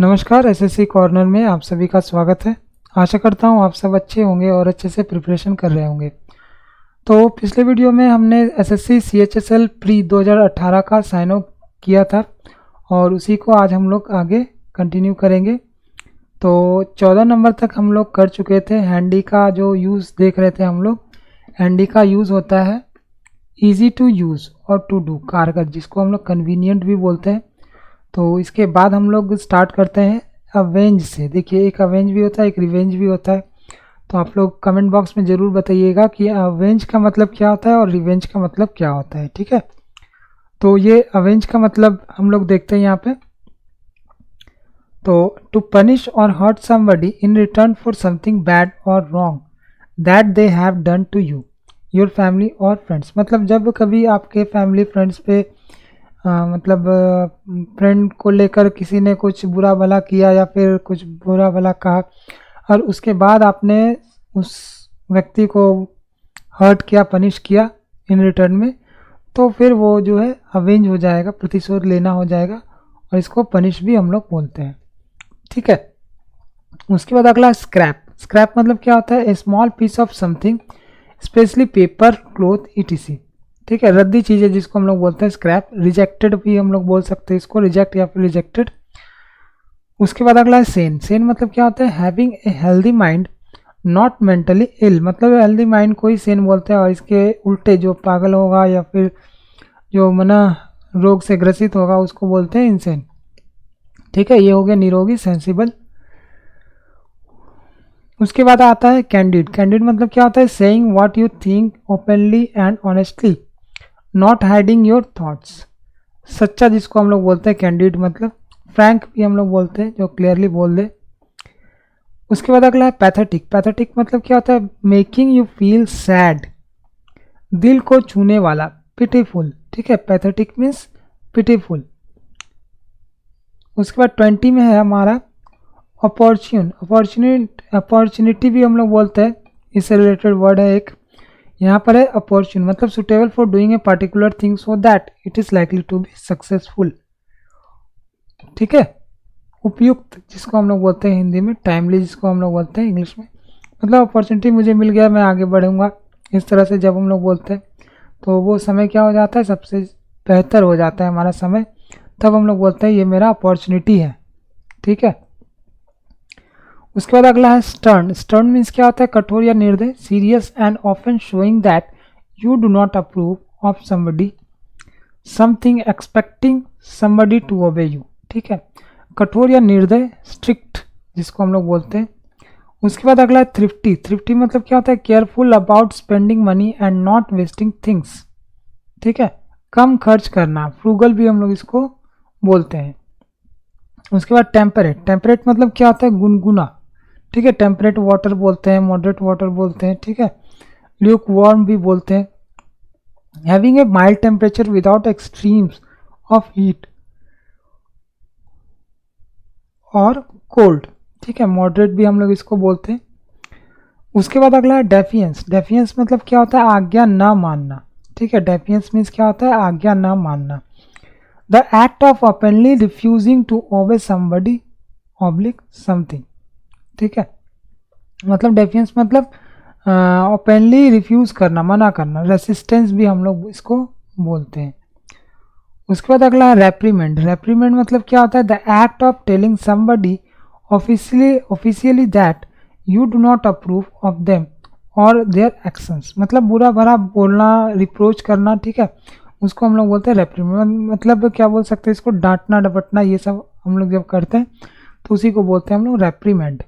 नमस्कार, SSC corner में आप सभी का स्वागत है। आशा करता हूँ आप सब अच्छे होंगे और अच्छे से प्रिपरेशन कर रहे होंगे। तो पिछले वीडियो में हमने एसएससी सीएचएसएल प्री 2018 का साइन अप किया था और उसी को आज हम लोग आगे कंटिन्यू करेंगे। तो 14 नंबर तक हम लोग कर चुके थे। हैंडी का जो यूज़ देख रहे थे हम लोग। हैंडी का यूज़ होता है ईजी टू यूज़ और टू डू, कारगर, जिसको हम लोग कन्वीनियंट भी बोलते हैं। तो इसके बाद हम लोग स्टार्ट करते हैं अवेंज से। देखिए, एक अवेंज भी होता है, एक रिवेंज भी होता है। तो आप लोग कमेंट बॉक्स में ज़रूर बताइएगा कि अवेंज का मतलब क्या होता है और रिवेंज का मतलब क्या होता है। ठीक है, तो ये अवेंज का मतलब हम लोग देखते हैं यहाँ पे। तो टू पनिश और hurt somebody in return for something bad और wrong that they have done to you, your family और फ्रेंड्स। मतलब जब कभी आपके फैमिली फ्रेंड्स पे मतलब फ्रेंड को लेकर किसी ने कुछ बुरा भला किया या फिर कुछ बुरा भला कहा और उसके बाद आपने उस व्यक्ति को हर्ट किया, पनिश किया इन रिटर्न में, तो फिर वो जो है अवेंज हो जाएगा, प्रतिशोध लेना हो जाएगा और इसको पनिश भी हम लोग बोलते हैं। ठीक है, उसके बाद अगला स्क्रैप। स्क्रैप मतलब क्या होता है? A small piece of something, specially paper, cloth, etc. ठीक है, रद्दी चीज़ें जिसको हम लोग बोलते हैं स्क्रैप। रिजेक्टेड भी हम लोग बोल सकते हैं इसको, रिजेक्ट या फिर रिजेक्टेड। उसके बाद अगला है सेन। सेन मतलब क्या होता है? Having a healthy mind, not mentally ill. मतलब हेल्दी माइंड को ही सेन बोलते हैं और इसके उल्टे जो पागल होगा या फिर जो मना रोग से ग्रसित होगा उसको बोलते हैं इंसेन। ठीक है, ये हो गया निरोगी, सेंसिबल। उसके बाद आता है कैंडिड। कैंडिड मतलब क्या होता है? Saying what you think openly and honestly, not hiding your thoughts. सच्चा जिसको हम लोग बोलते हैं कैंडिड मतलब। फ्रैंक भी हम लोग बोलते हैं, जो क्लियरली बोल दे। उसके बाद अगला है पैथेटिक। पैथेटिक मतलब क्या होता है? मेकिंग यू फील सैड, दिल को छूने वाला, पिटीफुल। ठीक है, पैथेटिक मीन्स पिटीफुल। उसके बाद 20 में है हमारा अपॉर्चुनिटी भी हम लोग बोलते हैं, इससे रिलेटेड वर्ड है एक। यहाँ पर है अपॉर्चुन मतलब suitable for doing a particular thing so that it is likely to be successful. ठीक है, उपयुक्त जिसको हम लोग बोलते हैं हिंदी में, टाइमली जिसको हम लोग बोलते हैं इंग्लिश में। मतलब अपॉर्चुनिटी मुझे मिल गया, मैं आगे बढ़ूंगा, इस तरह से जब हम लोग बोलते हैं तो वो समय क्या हो जाता है? सबसे बेहतर हो जाता है हमारा समय। तब हम लोग बोलते हैं ये मेरा अपॉर्चुनिटी है। ठीक है, उसके बाद अगला है स्टर्न। स्टर्न मीन्स क्या होता है? कठोर या निर्दय, serious and often showing that you do not approve of somebody something, expecting somebody to obey you. ठीक है, कठोर या निर्दय, स्ट्रिक्ट जिसको हम लोग बोलते हैं। उसके बाद अगला है थ्रिफ्टी। थ्रिफ्टी मतलब क्या होता है? Careful about spending money and not wasting things. ठीक है, कम खर्च करना, फ्रूगल भी हम लोग इसको बोलते हैं। उसके बाद टेम्परेट। टेम्परेट मतलब क्या होता है? गुनगुना। ठीक है, टेम्परेट वाटर बोलते हैं, मॉडरेट वाटर बोलते हैं। ठीक है, ल्यूक वार्म भी बोलते हैं। Having a mild temperature without extremes of heat और कोल्ड। ठीक है, मॉडरेट भी हम लोग इसको बोलते हैं। उसके बाद अगला है डेफियंस। डेफियंस मतलब क्या होता है? आज्ञा ना मानना। ठीक है, डेफियंस मीन्स क्या होता है? आज्ञा ना मानना। The act of openly refusing to obey somebody oblique something. ठीक है, मतलब डेफियंस मतलब ओपनली रिफ्यूज करना, मना करना। रेसिस्टेंस भी हम लोग इसको बोलते हैं। उसके बाद अगला है रेप्रीमेंड। रेप्रीमेंड मतलब क्या होता है? The act of telling somebody officially that you do not approve of them और देयर एक्शंस। मतलब बुरा भला बोलना, रिप्रोच करना। ठीक है, उसको हम लोग बोलते हैं रेप्रीमेंड। मतलब क्या बोल सकते हैं इसको? डांटना, डपटना, ये सब हम लोग जब करते हैं तो उसी को बोलते हैं हम लोग रेप्रीमेंड।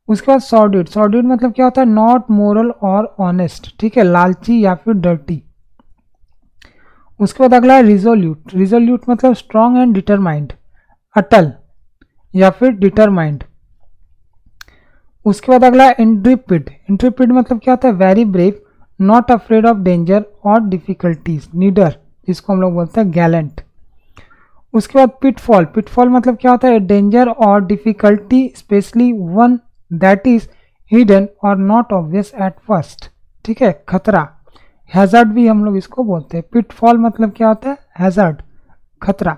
उसके बाद सॉर्डिड। सॉर्डिड मतलब क्या होता है? नॉट मोरल और ऑनेस्ट। ठीक है, लालची या फिर डर्टी। उसके बाद अगला है रिजोल्यूट। रिजोल्यूट मतलब स्ट्रॉन्ग एंड डिटरमाइंड, अटल या फिर डिटरमाइंड। उसके बाद अगला है इंट्रिपिड। इंट्रिपिड मतलब क्या होता है? Very brave, not afraid of danger और डिफिकल्टीज, नीडर जिसको हम लोग बोलते हैं गैलेंट। उसके बाद पिटफॉल। पिटफॉल मतलब क्या होता है? डेंजर और difficulty, specially one that is hidden और नॉट ऑब्वियस एट फर्स्ट। ठीक है, खतरा, हैजर्ड भी हम लोग इसको बोलते हैं। पिटफॉल मतलब क्या होता है? हैजर्ड, खतरा।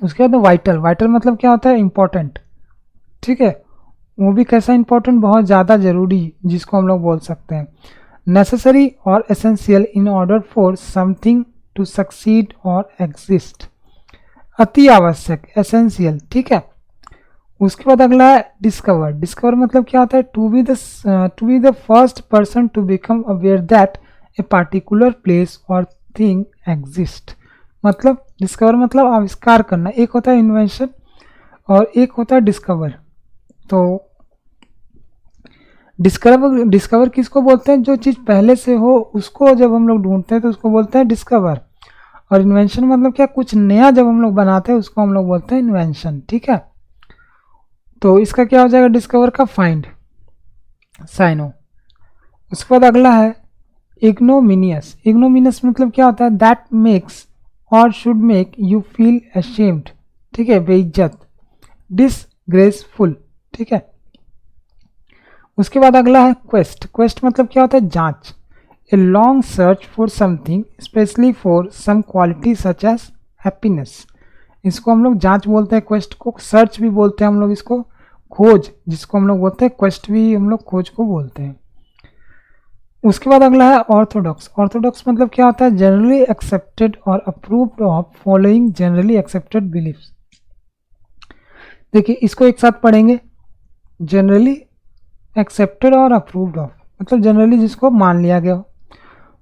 उसके बाद वाइटल, वाइटल मतलब क्या होता है, इंपॉर्टेंट, ठीक है, वो भी कैसा इंपॉर्टेंट, बहुत ज़्यादा ज़रूरी, जिसको हम लोग बोल सकते हैं नेसेसरी और essential in order for something to succeed और एग्जिस्ट, अति आवश्यक, एसेंशियल, ठीक है। उसके बाद अगला है डिस्कवर, डिस्कवर मतलब क्या होता है, to be the first person to become aware that a particular place और थिंग एग्जिस्ट, मतलब डिस्कवर मतलब आविष्कार करना, एक होता है इन्वेंशन और एक होता है डिस्कवर। तो डिस्कवर, डिस्कवर किसको बोलते हैं, जो चीज़ पहले से हो उसको जब हम लोग ढूंढते हैं तो उसको बोलते हैं डिस्कवर। और इन्वेंशन मतलब क्या, कुछ नया जब हम लोग बनाते हैं उसको हम लोग बोलते हैं इन्वेंशन, ठीक है। तो इसका क्या हो जाएगा डिस्कवर का, फाइंड, साइनो। उसके बाद अगला है इग्नोमिनियस, इग्नोमिनियस मतलब क्या होता है, दैट मेक्स और should make you feel ashamed, ठीक है, बेइज्जत, डिसग्रेसफुल, ठीक है। उसके बाद अगला है क्वेस्ट, क्वेस्ट मतलब क्या होता है, जांच, a long search for something especially for some quality such as happiness, इसको हम लोग जांच बोलते हैं, क्वेस्ट को सर्च भी बोलते हैं हम लोग, इसको खोज जिसको हम लोग बोलते हैं, क्वेस्ट भी हम लोग खोज को बोलते हैं। उसके बाद अगला है ऑर्थोडॉक्स, ऑर्थोडॉक्स मतलब क्या होता है, जनरली एक्सेप्टेड और approved of following generally accepted beliefs. देखिए इसको एक साथ पढ़ेंगे, जनरली एक्सेप्टेड और अप्रूव्ड ऑफ मतलब जनरली जिसको मान लिया गया हो,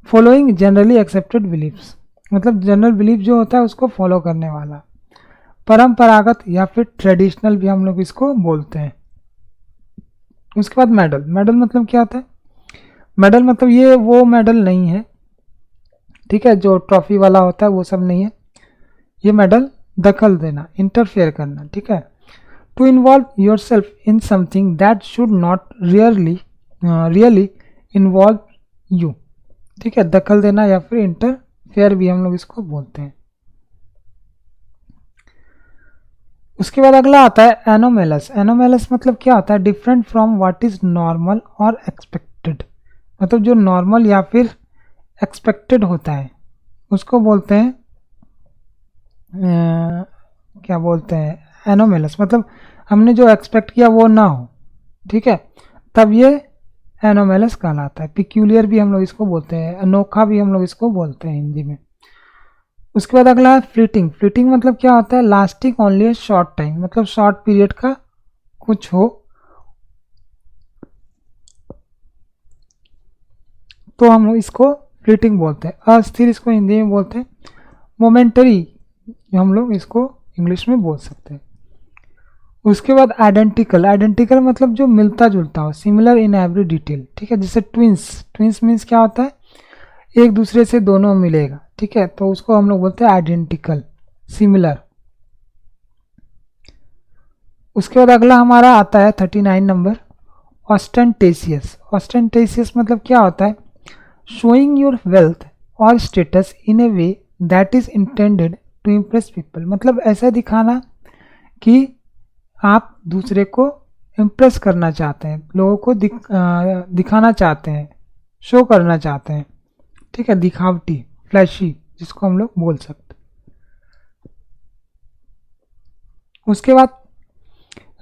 फॉलोइंग जनरली एक्सेप्टेड बिलीफ्स मतलब जनरल बिलीफ जो होता है उसको फॉलो करने वाला, परंपरागत या फिर ट्रेडिशनल भी हम लोग इसको बोलते हैं। उसके बाद मेडल, मेडल मतलब क्या होता है, मेडल मतलब ये वो मेडल नहीं है, ठीक है, जो ट्रॉफी वाला होता है वो सब नहीं है, ये मेडल दखल देना, इंटरफेयर करना, ठीक है, to involve yourself in something that should not really involve you, ठीक है, दखल देना या फिर इंटरफेयर भी हम लोग इसको बोलते हैं। उसके बाद अगला आता है एनोमेलस, एनोमेलस मतलब क्या होता है, different from what is normal और एक्सपेक्टेड, मतलब जो नॉर्मल या फिर एक्सपेक्टेड होता है उसको बोलते हैं क्या बोलते हैं, एनोमेलस, मतलब हमने जो एक्सपेक्ट किया वो ना हो, ठीक है, तब ये एनोमेलस कहलाता है। पिक्यूलियर भी हम लोग इसको बोलते हैं, अनोखा भी हम लोग इसको बोलते हैं हिंदी में। उसके बाद अगला है फ्लीटिंग, फ्लीटिंग मतलब क्या होता है, लास्टिंग ओनली ए शॉर्ट टाइम, मतलब शॉर्ट पीरियड का कुछ हो तो हम लोग इसको फ्लीटिंग बोलते हैं। अस्थिर इसको हिंदी में बोलते हैं, मोमेंटरी हम लोग इसको इंग्लिश में बोल सकते हैं। उसके बाद आइडेंटिकल, आइडेंटिकल मतलब जो मिलता जुलता हो, सिमिलर इन एवरी डिटेल, ठीक है, जैसे ट्विंस, ट्विंस मीन्स क्या होता है, एक दूसरे से दोनों मिलेगा, ठीक है, तो उसको हम लोग बोलते हैं आइडेंटिकल, सिमिलर। उसके बाद अगला हमारा आता है 39 नंबर, ऑस्टेंटेशियस, ऑस्टेंटेशियस मतलब क्या होता है, शोइंग योर वेल्थ और status in a way that is intended to impress people, मतलब ऐसा दिखाना कि आप दूसरे को इम्प्रेस करना चाहते हैं, लोगों को दिखाना चाहते हैं, शो करना चाहते हैं, ठीक है, दिखावटी, फ्लैशी जिसको हम लोग बोल सकते हैं। उसके बाद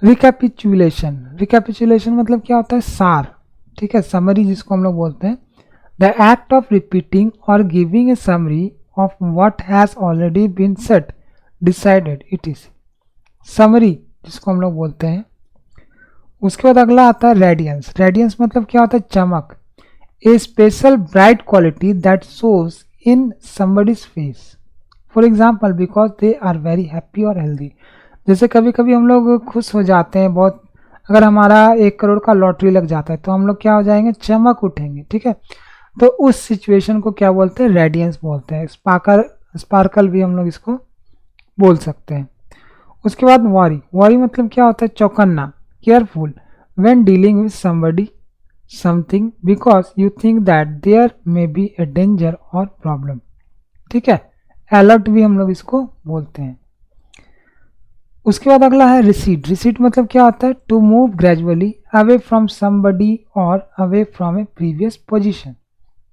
रिकैपिचुलेशन, रिकैपिचुलेशन मतलब क्या होता है, सार, ठीक है, समरी जिसको हम लोग बोलते हैं, द एक्ट ऑफ रिपीटिंग और giving a summary of what has already been said, decided, it is summary जिसको हम लोग बोलते हैं। उसके बाद अगला आता है रेडियंस, रेडियंस मतलब क्या होता है, चमक, a special bright quality that shows in somebody's face, for example because they are very happy और हेल्दी, जैसे कभी कभी हम लोग खुश हो जाते हैं बहुत, अगर हमारा 1 करोड़ का लॉटरी लग जाता है तो हम लोग क्या हो जाएंगे, चमक उठेंगे, ठीक है, तो उस सिचुएशन को क्या बोलते हैं, रेडियंस बोलते हैं, स्पार्कल भी हम लोग इसको बोल सकते हैं। उसके बाद वॉरी, वॉरी मतलब क्या होता है, चौकन्ना, careful when dealing with somebody something because you think that there may be a danger और प्रॉब्लम, ठीक है, अलर्ट भी हम लोग इसको बोलते हैं। उसके बाद अगला है रिसीड, रिसीड मतलब क्या होता है, to move gradually away from somebody और away from a previous position,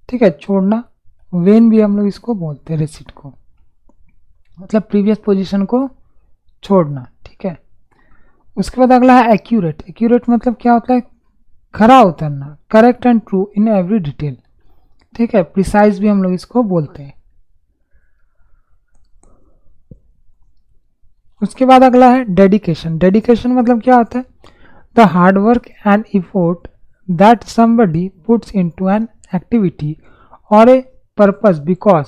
ठीक है, छोड़ना, वेन भी हम लोग इसको बोलते हैं रिसीड को, मतलब प्रीवियस पोजीशन को छोड़ना, ठीक है। उसके बाद अगला है एक्यूरेट। एक्यूरेट मतलब क्या होता है, खरा उतरना, correct and true in every detail, ठीक है। प्रिसाइज भी हम लोग इसको बोलते हैं। उसके बाद अगला है डेडिकेशन। डेडिकेशन मतलब क्या होता है, the hard work and effort that somebody puts into an activity और a purpose because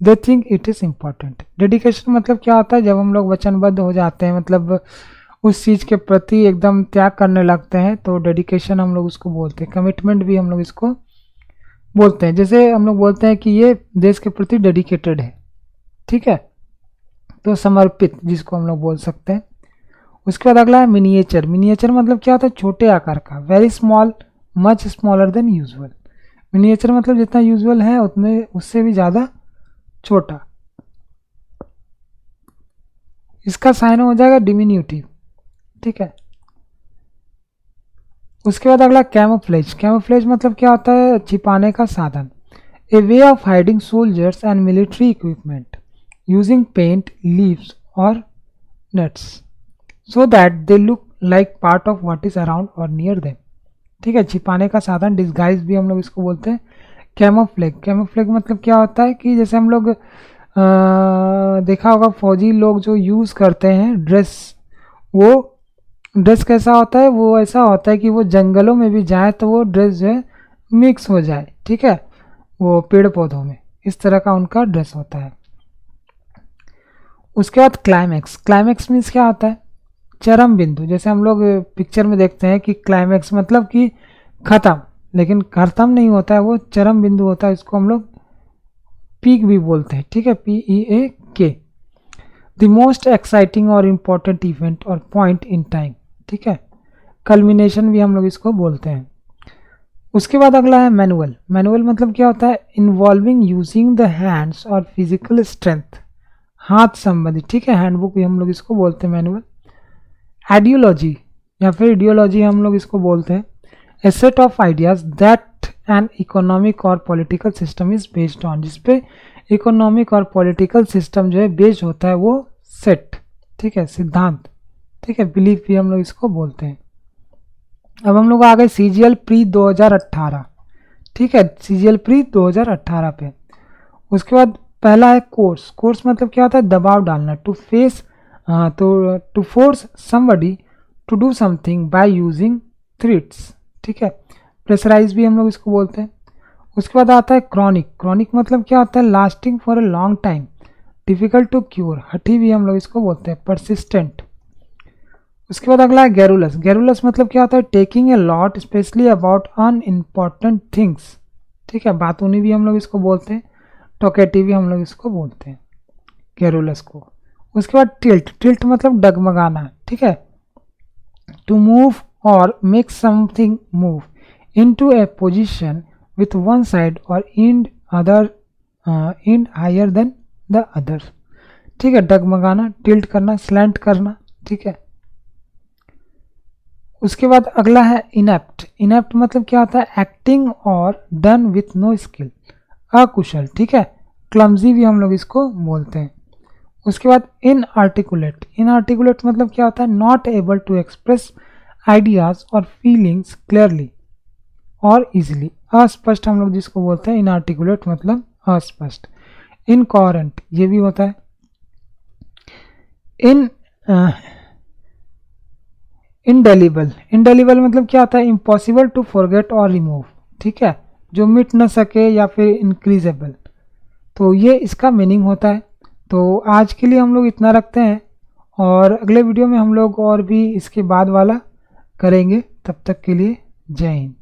they think it is important. Dedication मतलब क्या होता है, जब हम लोग वचनबद्ध हो जाते हैं, मतलब उस चीज़ के प्रति एकदम त्याग करने लगते हैं, तो डेडिकेशन हम लोग उसको बोलते हैं। कमिटमेंट भी हम लोग इसको बोलते हैं। जैसे हम लोग बोलते हैं कि ये देश के प्रति डेडिकेटेड है, ठीक है, तो समर्पित जिसको हम लोग बोल सकते हैं। उसके बाद अगला है मिनिएचर। मिनिएचर मतलब क्या होता है, छोटे आकार का, very small, much smaller than usual. Miniature मतलब जितना यूजुअल है उतने उससे भी ज़्यादा छोटा। इसका साइन हो जाएगा डिमिन्यूटिव, ठीक है। उसके बाद अगला कैमोफ्लेज। कैमोफ्लेज मतलब क्या होता है, छिपाने का साधन। A way of hiding soldiers and military equipment using paint, leaves और nuts so that they look like part of what is around और नियर देम, ठीक है। छिपाने का साधन, डिस्गाइज भी हम लोग इसको बोलते हैं। कैमोफ्लेग। कैमोफ्लेग मतलब क्या होता है कि जैसे हम लोग देखा होगा फौजी लोग जो यूज़ करते हैं ड्रेस, वो ड्रेस कैसा होता है, वो ऐसा होता है कि वो जंगलों में भी जाए तो वो ड्रेस जो है मिक्स हो जाए, ठीक है, वो पेड़ पौधों में, इस तरह का उनका ड्रेस होता है। उसके बाद क्लाइमैक्स। क्लाइमैक्स मीन्स क्या होता है, चरम बिंदु। जैसे हम लोग पिक्चर में देखते हैं कि क्लाइमैक्स मतलब कि खत्म, लेकिन खत्म नहीं होता है, वो चरम बिंदु होता है, इसको हम लोग पीक भी बोलते हैं, ठीक है, PEAK। द मोस्ट एक्साइटिंग और इम्पॉर्टेंट इवेंट और पॉइंट इन टाइम, ठीक है। कल्मिनेशन भी हम लोग इसको बोलते हैं। उसके बाद अगला है मैनुअल। मैनुअल मतलब क्या होता है, इन्वॉल्विंग यूजिंग द हैंड्स और फिजिकल स्ट्रेंथ, हाथ संबंधी, ठीक है, हैंडबुक भी हम लोग इसको बोलते हैं मैनुअल। आइडियोलॉजी या फिर इडियोलॉजी हम लोग इसको बोलते हैं। A set of ideas that an economic और political system is based on, जिसपे इकोनॉमिक और पॉलिटिकल सिस्टम जो है बेस्ड होता है, वो सेट, ठीक है, सिद्धांत, ठीक है। बिलीफ भी हम लोग इसको बोलते हैं। अब हम लोग आ गए CGL प्री 2018, ठीक है, CGL प्री 2018 पे। उसके बाद पहला है कोर्स। कोर्स मतलब क्या होता है, दबाव डालना, to face, to force somebody to do something by using threats, ठीक है। प्रेशराइज भी हम लोग इसको बोलते हैं। उसके बाद आता है क्रॉनिक। क्रॉनिक मतलब क्या होता है, lasting for a long time, difficult to cure, हठी भी हम लोग इसको बोलते हैं, परसिस्टेंट। उसके बाद अगला है गैरुलस। गैरुलस मतलब क्या होता है, taking a lot specially about unimportant things, ठीक है, बातूनी भी हम लोग इसको बोलते हैं, टोकेटिव भी हम लोग इसको बोलते हैं, गैरुलस को। उसके बाद टिल्ट। टिल्ट मतलब डगमगाना, ठीक है, टू मूव और make something move into A position with one side or end higher than the other, ठीक है, डगमगाना, टिल्ट करना, स्लैंट करना, ठीक है। उसके बाद अगला है इनेप्ट। इनेप्ट मतलब क्या होता है, एक्टिंग और डन विथ नो स्किल, अकुशल, ठीक है, क्लमजी भी हम लोग इसको बोलते हैं। उसके बाद इनआर्टिकुलेट। इनआर्टिकुलेट मतलब क्या होता है, not able to express ideas और फीलिंग्स क्लियरली और इजीली, अस्पष्ट हम लोग जिसको बोलते हैं, इनआर्टिकुलेट मतलब अस्पष्ट। इनकोहेरेंट ये भी होता है। इनडेलिबल। इनडेलिबल मतलब क्या होता है, इम्पॉसिबल टू फॉरगेट और रिमूव, ठीक है, जो मिट न सके या फिर इनक्रीजेबल, तो ये इसका मीनिंग होता है। तो आज के लिए हम लोग इतना रखते हैं और अगले वीडियो में हम लोग और भी इसके बाद वाला करेंगे। तब तक के लिए जय हिंद।